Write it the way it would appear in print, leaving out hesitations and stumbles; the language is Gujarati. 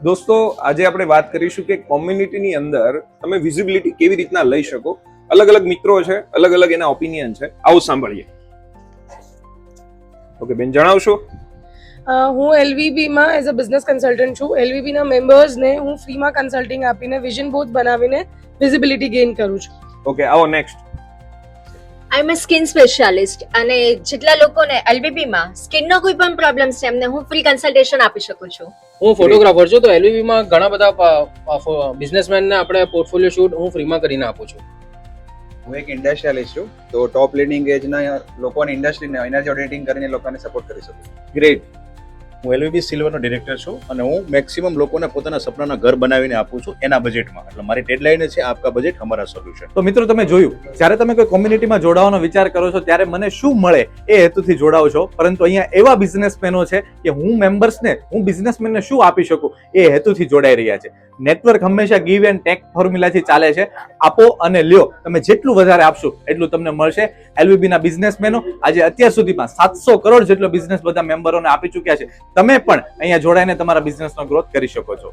દોસ્તો, આજે આપણે વાત કરીશું કે કોમ્યુનિટીની અંદર તમે વિઝિબિલિટી કેવી રીતના લઈ શકો. અલગ અલગ મિત્રો છે, અલગ અલગ એના ઓપિનિયન છે. આવો સાંભળીએ. ઓકે બેન, જણાવશો? હું એલવીબી માં એઝ અ બિઝનેસ કન્સલ્ટન્ટ છું. એલવીબી ના મેમ્બર્સને હું ફ્રીમાં કન્સલ્ટિંગ આપીને વિઝન બોર્ડ બનાવીને વિઝિબિલિટી ગેઇન કરું છું. ઓકે, આવો નેક્સ્ટ. આઈ એમ અ સ્કિન સ્પેશિયાલિસ્ટ અને જેટલા લોકોને એલબીબી માં સ્કિનનો કોઈ પણ પ્રોબ્લેમ છે એમને હું ફ્રી કન્સલ્ટેશન આપી શકું છું. હું ફોટોગ્રાફર છું, તો એલવીબી માં ઘણા બધા બિઝનેસમેન ને આપણે પોર્ટફોલિયો શૂટ હું ફ્રીમાં કરીને આપું છું. હું એક ઇન્ડસ્ટ્રીયાલિસ્ટ છું, તો ટોપ લીડિંગ એજના લોકોની ઇન્ડસ્ટ્રીને એનર્જી ઓડિટિંગ કરીને લોકોને સપોર્ટ કરી શકું છું. ગ્રેટ. હું એલવીબી સિલ્વરનો ડિરેક્ટર છું અને હું મેક્સિમમ લોકોને પોતાના સપનાના ઘર બનાવીને આપું છું એના બજેટમાં. એટલે મારી ડેડલાઇન છે આપકા બજેટ હમારા સોલ્યુશન. તો મિત્રો, તમે જોયું, જ્યારે તમે કોઈ કોમ્યુનિટીમાં જોડાવાનો વિચાર કરો છો ત્યારે મને શું મળે એ હેતુથી જોડાવો છો, પરંતુ અહીંયા એવા બિઝનેસમેનો છે કે હું મેમ્બર્સને, હું બિઝનેસમેનને શું આપી શકું એ હેતુથી જોડાઈ રહ્યા છે. નેટવર્ક હંમેશા ગીવ એન્ડ ટેક ફોર્મ્યુલાથી ચાલે છે. આપો અને લ્યો. તમે જેટલું વધારે આપશો એટલું તમને મળશે. એલવીબી ના બિઝનેસમેનો આજે અત્યાર સુધીમાં 700 કરોડ જેટલો બિઝનેસ બધા મેમ્બરોને આપી ચૂક્યા છે. તમે પણ અહીંયા જોડાઈને તમારા બિઝનેસનો ગ્રોથ કરી શકો છો.